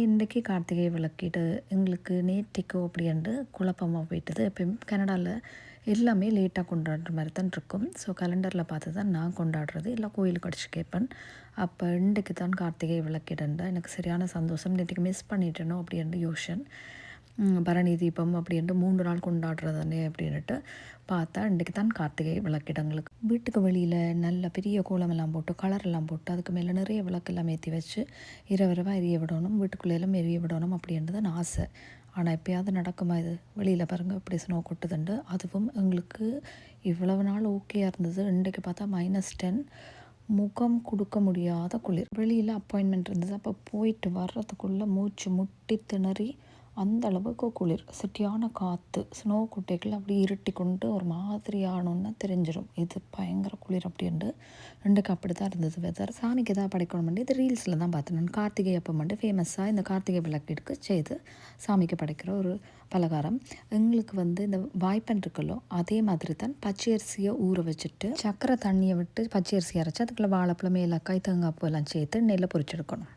இன்றைக்கி கார்த்திகை விளக்கிட்டு எங்களுக்கு நேத்திக்கோ அப்படின்ட்டு குழப்பமாக போயிட்டுது. எப்பயும் கனடாவில் எல்லாமே லேட்டாக கொண்டாடுற மாதிரி தான் இருக்கும். ஸோ கலண்டரில் பார்த்து தான் நான் கொண்டாடுறது, இல்லை கோயிலுக்கு அடிச்சு கேட்பேன். அப்போ இன்றைக்கு தான் கார்த்திகை விளக்கிடுண்டா எனக்கு சரியான சந்தோஷம். நேற்றுக்கு மிஸ் பண்ணிட்டேனோ அப்படின்ட்டு யோசன். பரணி தீபம் அப்படின்ட்டு 3 நாள் கொண்டாடுறதானே அப்படின்ட்டு பார்த்தா இன்றைக்கு தான் கார்த்திகை விளக்கிடங்களுக்கு வீட்டுக்கு வெளியில் நல்ல பெரிய கோலமெல்லாம் போட்டு கலரெல்லாம் போட்டு அதுக்கு மேலே நிறைய விளக்கெல்லாம் ஏற்றி வச்சு இரவரவாக எரிய விடணும், வீட்டுக்குள்ளேயெல்லாம் எரிய விடணும் அப்படின்றது தான் ஆசை. ஆனால் எப்போயாவது நடக்குமா இது? வெளியில் பாருங்கள் இப்படி ஸ்னோ கொட்டுதுண்டு. அதுவும் எங்களுக்கு இவ்வளவு நாள் ஓகேயாக இருந்தது. இன்றைக்கு பார்த்தா -10, முகம் கொடுக்க முடியாத குளிர். வெளியில் அப்பாயின்மெண்ட் இருந்தது. அப்போ போயிட்டு வர்றதுக்குள்ளே மூச்சு முட்டி திணறி அந்த அளவுக்கு குளிர், சரியான காற்று, ஸ்னோ குட்டைகள் அப்படி இருட்டி கொண்டு ஒரு மாதிரி ஆனோன்னா தெரிஞ்சிடும் இது பயங்கர குளிர் அப்படின்ட்டு. ரெண்டுக்கு அப்படி தான் இருந்தது வெதர். சாமிக்கு எதாவது படைக்கணும், இது ரீல்ஸில் தான் பார்த்தேன் நான். கார்த்திகை அப்பம் மட்டும் ஃபேமஸாக இந்த கார்த்திகை விளக்கிற்கு செய்து சாமிக்கு படைக்கிற ஒரு பலகாரம். எங்களுக்கு இந்த வாய்ப்பன் இருக்குல்லோ அதே மாதிரி தான் பச்சரிசியை ஊற வச்சுட்டு சக்கரை தண்ணியை விட்டு பச்சரிசி அரைச்சி அதுக்குள்ளே வாழைப்பழம், ஏலக்காய், தேங்காய் பூ எல்லாம் சேர்த்து நெல்லை பொரிச்செடுக்கணும்.